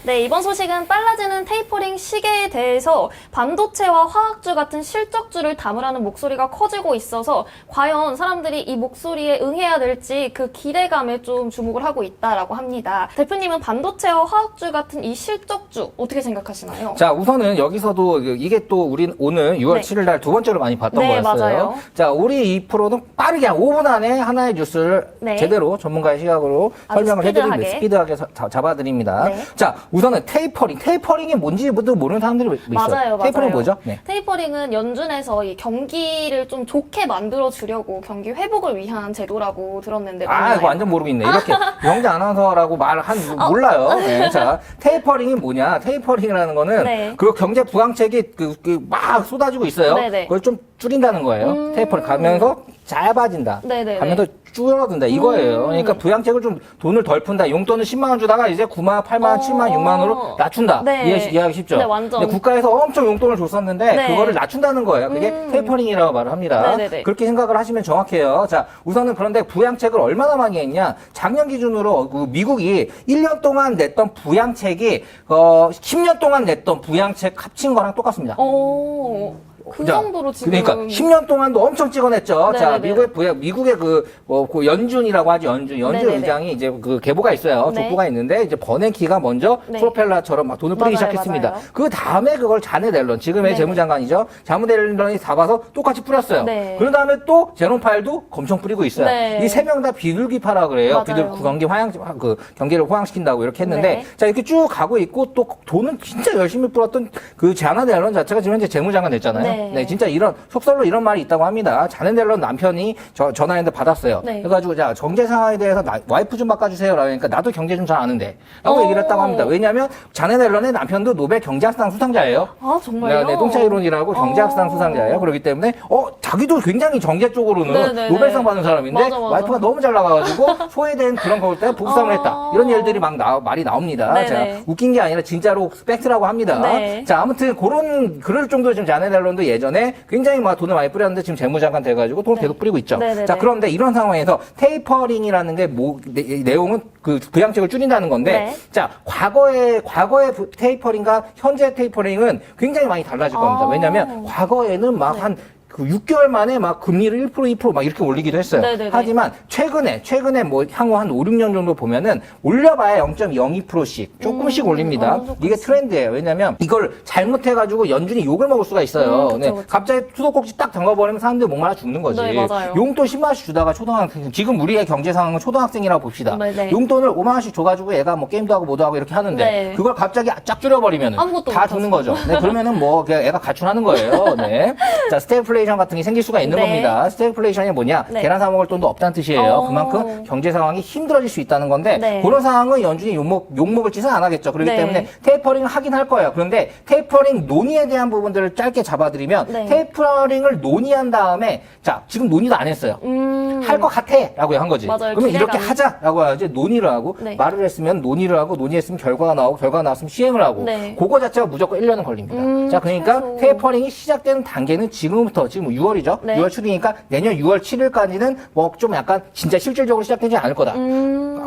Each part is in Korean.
네, 이번 소식은 빨라지는 테이퍼링 시계에 대해서 반도체와 화학주 같은 실적주를 담으라는 목소리가 커지고 있어서 과연 사람들이 이 목소리에 응해야 될지 그 기대감에 좀 주목을 하고 있다라고 합니다. 대표님은 반도체와 화학주 같은 이 실적주 어떻게 생각하시나요? 자, 우선은 여기서도 이게 또 우린 오늘 6월 네. 7일 날 두 번째로 많이 봤던 네, 거였어요. 맞아요. 자, 우리 이 프로는 빠르게 한 5분 안에 하나의 뉴스를 네. 제대로 전문가의 시각으로 아주 설명을 해드립니다. 스피드하게. 잡아드립니다. 네. 자, 우선은 테이퍼링이 뭔지도 모르는 사람들이 있어요. 맞아요. 테이퍼링 뭐죠? 네. 테이퍼링은 연준에서 이 경기를 좀 좋게 만들어 주려고 경기 회복을 위한 제도라고 들었는데 맞나요? 이거 완전 모르고 있네. 이렇게 영재 아나운서라고 몰라요. 네. 자, 테이퍼링이 뭐냐? 테이퍼링이라는 거는 네. 그 경제 부양책이 막 쏟아지고 있어요. 네네. 그걸 좀 줄인다는 거예요. 테이퍼링 가면서 짧아진다. 네네네. 가면서 줄어든다. 이거예요. 그러니까 부양책을 좀 돈을 덜 푼다. 용돈을 10만 원 주다가 이제 9만, 8만 원, 7만, 6만 원으로 낮춘다. 네. 이해하기 쉽죠? 네, 완전. 근데 국가에서 엄청 용돈을 줬었는데 네. 그거를 낮춘다는 거예요. 그게 테이퍼링이라고 말을 합니다. 네네네. 그렇게 생각을 하시면 정확해요. 자, 우선은 그런데 부양책을 얼마나 많이 했냐? 작년 기준으로 그 미국이 1년 동안 냈던 부양책이 10년 동안 냈던 부양책 합친 거랑 똑같습니다. 그 자, 정도로 지금. 그러니까 10년 동안도 엄청 찍어냈죠. 자, 네네네. 미국의 그 연준이라고 하죠. 연준 네네네. 의장이 이제 그 계보가 있어요. 네. 족보가 있는데 이제 버냉키가 먼저 네. 프로펠러처럼 막 돈을 뿌리기 맞아요, 시작했습니다. 맞아요. 그 다음에 그걸 자넷 앨런, 지금의 네네. 재무장관이죠. 자넷 앨런이 잡아서 똑같이 뿌렸어요. 네. 그런 다음에 또 제롬 파일도 검청 뿌리고 있어요. 네. 이 세 명 다 비둘기파라 그래요. 맞아요. 경기를 호황시킨다고 이렇게 했는데 네. 자, 이렇게 쭉 가고 있고 또 돈은 진짜 열심히 뿌렸던 그 자넷 앨런 자체가 지금 현재 재무장관 됐잖아요. 네. 진짜 속설로 이런 말이 있다고 합니다. 자넷 앨런 남편이 전화했는데 받았어요. 네. 그래가지고 자, 경제 상황에 대해서 와이프 좀 바꿔주세요. 라고 하니까 나도 경제 좀 잘 아는데. 라고 얘기를 했다고 합니다. 왜냐하면 자넷 앨런의 남편도 노벨 경제학상 수상자예요. 아, 정말요? 네, 똥차 이론이라고 경제학상 수상자예요. 그렇기 때문에 자기도 굉장히 경제 쪽으로는 네네네. 노벨상 받은 사람인데 맞아. 와이프가 너무 잘 나가가지고 소외된 그런 걸 때문에 부부싸움을 했다. 이런 일들이 막 말이 나옵니다. 네네. 자, 웃긴 게 아니라 진짜로 팩트라고 합니다. 네. 자, 아무튼 그럴 정도로 지금 자넷 앨런도 예전에 굉장히 막 돈을 많이 뿌렸는데 지금 재무장관 돼가지고 돈을 계속 뿌리고 있죠. 네네네. 자, 그런데 이런 상황에서 테이퍼링이라는 게 내용은 그 부양책을 줄인다는 건데, 네. 자, 과거의 테이퍼링과 현재 테이퍼링은 굉장히 많이 달라질 겁니다. 왜냐하면 과거에는 막 한 6개월 만에 막 금리를 1%, 2% 막 이렇게 올리기도 했어요. 네네네. 하지만 최근에 뭐 향후 한 5, 6년 정도 보면은 올려봐야 0.02%씩 조금씩 올립니다. 이게 트렌드예요. 왜냐면 이걸 잘못해가지고 연준이 욕을 먹을 수가 있어요. 그쵸, 네, 그쵸. 갑자기 수도꼭지 딱 잠가버리면 사람들이 목말라 죽는 거지. 네, 맞아요. 용돈 10만 원씩 주다가 초등학생, 지금 우리의 경제 상황은 초등학생이라고 봅시다. 네네. 용돈을 5만 원씩 줘가지고 애가 뭐 게임도 하고 뭐도 하고 이렇게 하는데 네. 그걸 갑자기 쫙 줄여버리면 아무것도 다 못 주는 거죠. 네, 그러면은 뭐 그냥 애가 가출하는 거예요. 네. 자, 스태그플레이션 같은 게 생길 수가 있는 네. 겁니다. 스태그플레이션이 뭐냐? 네. 계란 사 먹을 돈도 없다는 뜻이에요. 그만큼 경제 상황이 힘들어질 수 있다는 건데 네. 그런 상황은 연준이 욕먹을 짓은 안 하겠죠. 그렇기 네. 때문에 테이퍼링을 하긴 할 거예요. 그런데 테이퍼링 논의에 대한 부분들을 짧게 잡아드리면 네. 테이퍼링을 논의한 다음에 자, 지금 논의도 안 했어요. 할 것 같아 라고 한 거지. 맞아요. 그러면 이렇게 기대감이. 하자라고 해야지 논의를 하고 네. 말을 했으면 논의를 하고 논의했으면 결과가 나오고 결과가 나왔으면 시행을 하고 네. 그거 자체가 무조건 1년은 걸립니다. 자, 그러니까 최소. 테이퍼링이 시작되는 단계는 지금 6월이죠. 네. 6월 7일이니까 내년 6월 7일까지는 뭐 좀 약간 진짜 실질적으로 시작되지 않을 거다.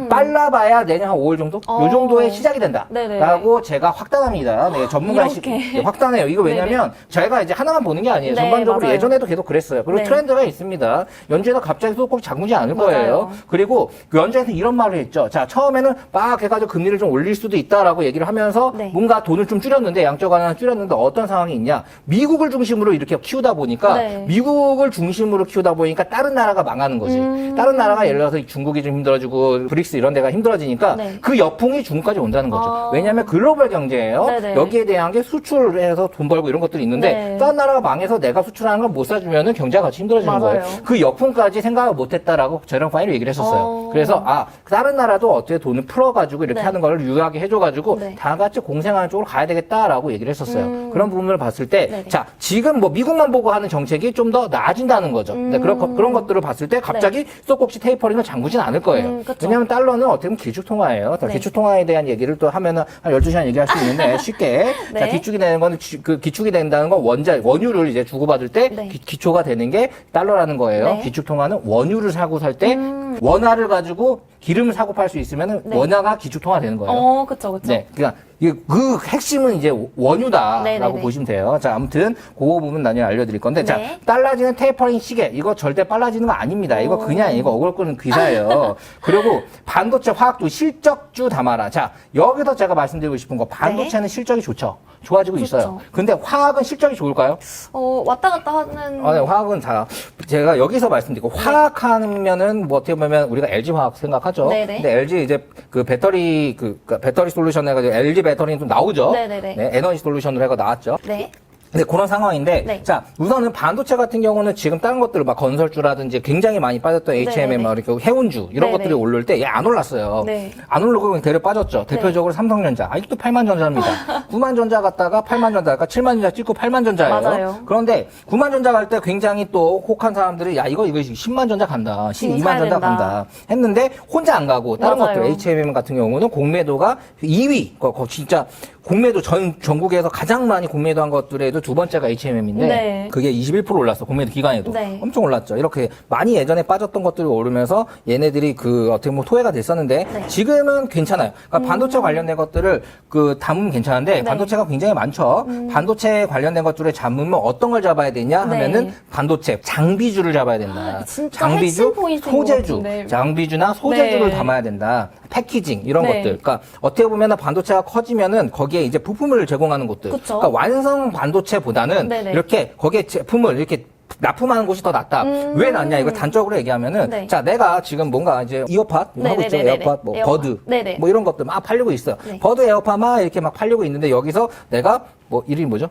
빨라봐야 내년 한 5월 정도? 요 정도에 시작이 된다. 네네네. 라고 제가 확단합니다. 네, 전문가의 이렇게. 확단해요. 이거 왜냐면 저희가 이제 하나만 보는 게 아니에요. 네, 전반적으로 맞아요. 예전에도 계속 그랬어요. 그리고 네. 트렌드가 있습니다. 연준에서 갑자기 수도꼭지 잠그지 않을 맞아요. 거예요. 그리고 그 연준에서 이런 말을 했죠. 자, 처음에는 막 해가지고 금리를 좀 올릴 수도 있다라고 얘기를 하면서 네. 뭔가 돈을 좀 줄였는데 양적 완화는 줄였는데 어떤 상황이 있냐. 미국을 중심으로 이렇게 키우다 보니까 네. 미국을 중심으로 키우다 보니까 다른 나라가 망하는 거지. 다른 나라가 예를 들어서 중국이 좀 힘들어지고 브릭스 이런 데가 힘들어지니까 네. 그 역풍이 중국까지 온다는 거죠. 아. 왜냐하면 글로벌 경제예요. 네네. 여기에 대한 게 수출해서 돈 벌고 이런 것들이 있는데 네. 다른 나라가 망해서 내가 수출하는 걸 못 사주면은 경제가 같이 힘들어지는 맞아요. 거예요. 그 역풍까지 생각을 못했다라고 제롬 파일이 얘기를 했었어요. 그래서 다른 나라도 어떻게 돈을 풀어가지고 이렇게 네. 하는 걸 유효하게 해줘가지고 네. 다 같이 공생하는 쪽으로 가야 되겠다라고 얘기를 했었어요. 그런 부분을 봤을 때 네네. 자, 지금 뭐 미국만 보고 하는 정책이 좀 더 나아진다는 거죠. 네, 그런 것들을 봤을 때 갑자기 수도꼭지 테이퍼링을 잠그진 않을 거예요. 그쵸. 왜냐하면 달러는 어떻게 보면 기축통화예요. 네. 기축통화에 대한 얘기를 또 하면은 한 12시간 얘기할 수 있는데 쉽게 네. 자, 기축이 되는 건 기축이 된다는 건 원유를 이제 주고받을 때 네. 기초가 되는 게 달러라는 거예요. 네. 기축통화는 원유를 사고 살 때 원화를 가지고 기름을 사고 팔 수 있으면 네. 원화가 기축통화되는 거예요. 그쵸. 네, 그러니까 그 핵심은 이제 원유다라고 네네네. 보시면 돼요. 자, 아무튼 그거 부분 나중에 알려드릴 건데, 네. 자, 빨라지는 테이퍼링 시계 이거 절대 빨라지는 거 아닙니다. 이거 그냥 이거 어글 끄는 기사예요. 그리고 반도체 화학도 실적주 담아라. 자, 여기서 제가 말씀드리고 싶은 거 반도체는 실적이 좋죠. 좋아지고 있어요. 좋죠. 근데 화학은 실적이 좋을까요? 왔다 갔다 하는. 네, 화학은 다 제가 여기서 말씀드리고 화학하면은 뭐 어떻게 보면 우리가 LG 화학 생각하죠. 네네. 근데 LG 이제 그 배터리 그러니까 배터리 솔루션 해가지고 LG 배터리는 좀 나오죠. 네네네. 네, 에너지 솔루션으로 해가 나왔죠. 네. 네, 그런 상황인데, 네. 자, 우선은 반도체 같은 경우는 지금 다른 것들, 막 건설주라든지 굉장히 많이 빠졌던 HMM, 네네네. 막 이렇게 해운주, 이런 네네. 것들이 오를 때, 얘 안 올랐어요. 네. 안 오르고 그냥 대려 빠졌죠. 대표적으로 삼성전자. 아직도 8만 전자입니다. 9만 전자 갔다가 8만 전자, 그러니까 7만 전자 찍고 8만 전자예요. 맞아요. 그런데 9만 전자 갈 때 굉장히 또 혹한 사람들이, 야, 이거 10만 전자 간다. 12만 사야 전자 된다. 간다. 했는데, 혼자 안 가고, 다른 맞아요. 것들, HMM 같은 경우는 공매도가 2위. 진짜, 공매도 전국에서 가장 많이 공매도한 것들에도 두 번째가 HMM인데 네. 그게 21% 올랐어. 공매도 기간에도. 네. 엄청 올랐죠. 이렇게 많이 예전에 빠졌던 것들이 오르면서 얘네들이 그 어떻게 보면 토해가 됐었는데 네. 지금은 괜찮아요. 그러니까 반도체 관련된 것들을 그 담으면 괜찮은데 네. 반도체가 굉장히 많죠. 반도체 관련된 것들을 잡으면 어떤 걸 잡아야 되냐 하면은 네. 반도체 장비주를 잡아야 된다. 진짜 핵심 포인트인 것 소재주, 같은데. 장비주나 소재주를 네. 담아야 된다. 패키징 이런 네. 것들. 그러니까 어떻게 보면 반도체가 커지면은 거기에 이제 부품을 제공하는 곳들. 그쵸. 그러니까 완성 반도체보다는 네네. 이렇게 거기에 제품을 이렇게 납품하는 곳이 더 낫다. 왜 낫냐? 이거 단적으로 얘기하면은 네. 자, 내가 지금 뭔가 이제 이어팟 이거 하고 있죠. 네네네네. 에어팟 뭐 에어팟. 버드 네네. 뭐 이런 것들 막 팔리고 있어요. 네. 버드 에어팟 막 이렇게 막 팔리고 있는데 여기서 내가 뭐 이름이 뭐죠?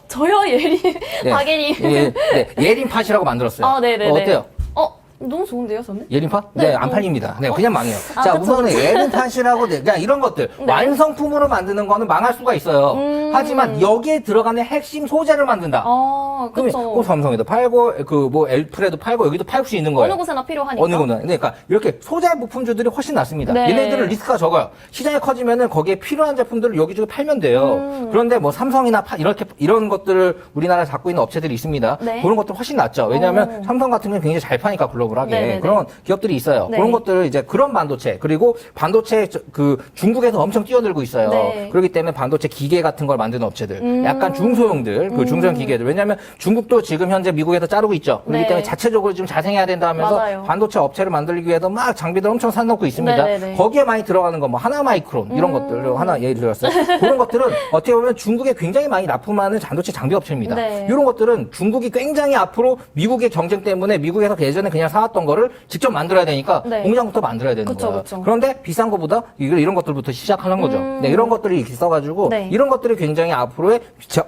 저요, 예린. 네. 박예린. 네. 예린팟이라고 만들었어요. 네네네. 어때요? 너무 좋은데요, 저는? 예린팟? 네, 네, 안 팔립니다. 네, 그냥 망해요. 아, 자, 그쵸, 우선은 그쵸. 예린팟이라고, 그냥 이런 것들. 네. 완성품으로 만드는 거는 망할 수가 있어요. 하지만 여기에 들어가는 핵심 소재를 만든다. 그러면 그쵸. 삼성에도 팔고, 엘프레도 팔고, 여기도 팔 수 있는 거예요. 어느 곳에나 필요하니까. 어느 곳은. 그러니까 이렇게 소재 부품주들이 훨씬 낫습니다. 네. 얘네들은 리스크가 적어요. 시장이 커지면은 거기에 필요한 제품들을 여기저기 팔면 돼요. 그런데 뭐 삼성이나 이런 것들을 우리나라에 갖고 있는 업체들이 있습니다. 네. 그런 것들 훨씬 낫죠. 왜냐하면 삼성 같은 경우는 굉장히 잘 파니까 글로벌하게. 네네네. 그런 기업들이 있어요. 네. 그런 것들을 이제 그런 반도체, 그리고 반도체 중국에서 엄청 뛰어들고 있어요. 네. 그렇기 때문에 반도체 기계 같은 걸 만드는 업체들. 약간 중소형들, 그 중소형 기계들. 왜냐하면 중국도 지금 현재 미국에서 자르고 있죠. 그렇기 네. 때문에 자체적으로 지금 자생해야 된다 하면서 맞아요. 반도체 업체를 만들기 위해서 막 장비들 엄청 사놓고 있습니다. 네네네. 거기에 많이 들어가는 거, 뭐 하나마이크론 이런 것들 하나 예를 들었어요. 그런 것들은 어떻게 보면 중국에 굉장히 많이 납품하는 반도체 장비 업체입니다. 네. 이런 것들은 중국이 굉장히 앞으로 미국의 경쟁 때문에 미국에서 예전에 그냥 사왔던 거를 직접 만들어야 되니까 네. 공장부터 만들어야 되는 그쵸, 거야. 그쵸. 그런데 비싼 거보다 이런 것들부터 시작하는 거죠. 네, 이런 것들이 이렇게 써가지고 네. 이런 것들이 굉장히 앞으로의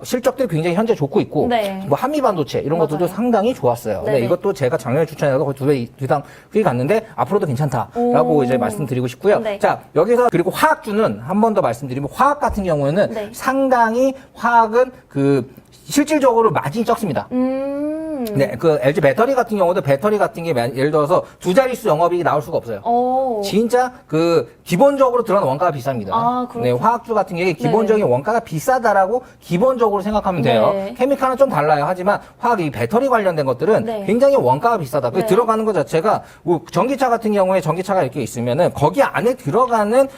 실적들이 굉장히 현재 좋고 있고 네. 뭐 한미 반도체 이런 맞아요. 것들도 상당히 좋았어요. 네, 네네. 이것도 제가 작년에 추천해서 거의 2배 이상 수익 갔는데 앞으로도 괜찮다라고 오. 이제 말씀드리고 싶고요. 네. 자, 여기서 그리고 화학주는 한 번 더 말씀드리면 화학 같은 경우에는 네. 상당히 화학은 실질적으로 마진이 적습니다. 네, 그 LG 배터리 같은 경우도 배터리 같은 게 예를 들어서 두 자릿수 영업이익이 나올 수가 없어요. 진짜 기본적으로 들어가는 원가가 비쌉니다. 그렇군요. 네, 화학주 같은 게 기본적인 원가가 비싸다라고 기본적으로 생각하면 돼요. 네. 케미칼은 좀 달라요. 하지만 화학이 배터리 관련된 것들은 네. 굉장히 원가가 비싸다. 그 네. 들어가는 것 자체가 뭐 전기차 같은 경우에 전기차가 이렇게 있으면은 거기 안에 들어가는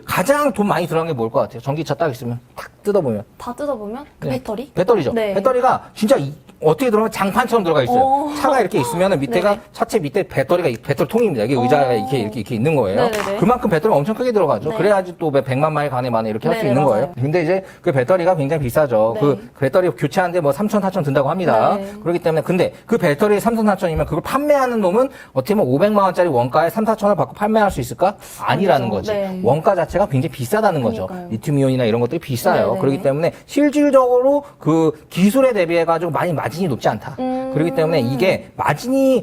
가장 돈 많이 들어간 게 뭘 것 같아요? 전기차 딱 있으면 탁 뜯어보면. 다 뜯어보면 그 네. 배터리? 배터리죠. 네. 배터리가 진짜 어떻게 들어가면 장판처럼 들어가 있어요. 오. 차가 이렇게 있으면은 밑에가 네네. 차체 밑에 배터리 통입니다. 이게 의자가 이렇게 있는 거예요. 네네네. 그만큼 배터리가 엄청 크게 들어가죠. 네. 그래야지 또 100만 마일 간에 만에 이렇게 할 수 네네, 있는 맞아요. 거예요. 근데 이제 그 배터리가 굉장히 비싸죠. 네. 그 배터리 교체하는데 뭐 3천, 4천 든다고 합니다. 네. 그렇기 때문에 근데 그 배터리 3천, 4천이면 그걸 판매하는 놈은 어떻게 보면 500만 원짜리 원가에 3, 4천을 받고 판매할 수 있을까? 아니라는 거지. 네. 원가 자체가 굉장히 비싸다는 거죠. 그러니까요. 리튬이온이나 이런 것들이 비싸요. 네네네. 그렇기 때문에 실질적으로 그 기술에 대비해가지고 많이 마진이 높지 않다. 그렇기 때문에 이게 마진이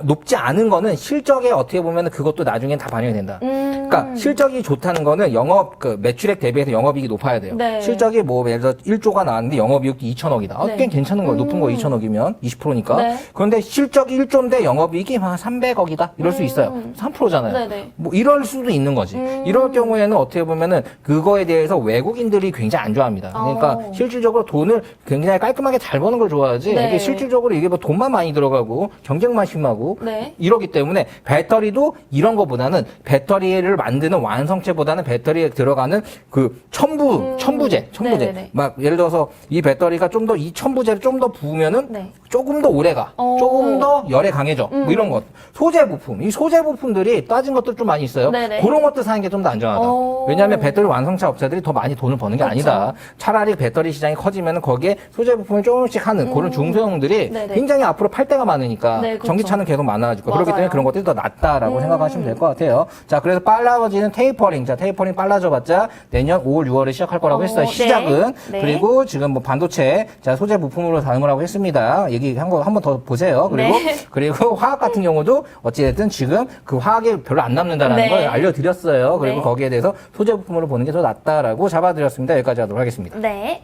높지 않은 거는 실적에 어떻게 보면 그것도 나중엔 다 반영이 된다. 그러니까 실적이 좋다는 거는 매출액 대비해서 영업이익이 높아야 돼요. 네. 실적이 뭐 예를 들어 1조가 나왔는데 영업이익이 2천억이다. 네. 꽤 괜찮은 거예요. 높은 거 2천억이면 20%니까. 네. 그런데 실적이 1조인데 영업이익이 한 300억이다. 이럴 수 있어요. 3%잖아요. 네네. 뭐 이럴 수도 있는 거지. 이럴 경우에는 어떻게 보면은 그거에 대해서 외국인들이 굉장히 안 좋아합니다. 그러니까 실질적으로 돈을 굉장히 깔끔하게 잘 버는 걸 좋아하지. 네. 이게 실질적으로 이게 뭐 돈만 많이 들어가고 경쟁만 소모만 심하고 네. 이러기 때문에 배터리도 이런 거보다는 배터리를 만드는 완성체보다는 배터리에 들어가는 그 첨부제. 네네네. 막 예를 들어서 이 배터리가 좀 더 이 첨부제를 좀 더 부으면은 네. 조금 더 오래가, 조금 더 열에 강해져. 뭐 이런 것. 소재 부품. 이 소재 부품들이 따진 것도 좀 많이 있어요. 네네. 그런 것도 사는 게 좀 더 안전하다. 오. 왜냐하면 배터리 완성차 업체들이 더 많이 돈을 버는 게 그렇죠. 아니다. 차라리 배터리 시장이 커지면 거기에 소재 부품을 조금씩 하는 그런 중소형들이 네네. 굉장히 앞으로 팔 데가 많으니까 네, 그렇죠. 전기차는 계속 많아질 거고. 그렇기 맞아요. 때문에 그런 것들이 더 낫다라고 생각하시면 될 것 같아요. 자, 그래서 빨라지는 테이퍼링. 자, 테이퍼링 빨라져봤자 내년 5월, 6월에 시작할 거라고 했어요. 네. 시작은. 네. 그리고 지금 뭐 반도체, 자, 소재 부품으로 담으라고 했습니다. 얘기한 거 한 번 더 보세요. 그리고, 네. 그리고 화학 같은 경우도 어찌됐든 지금 그 화학이 별로 안 남는다라는 네. 걸 알려드렸어요. 그리고 네. 거기에 대해서 소재 부품으로 보는 게 더 낫다라고 잡아드렸습니다. 여기까지 하도록 하겠습니다. 네.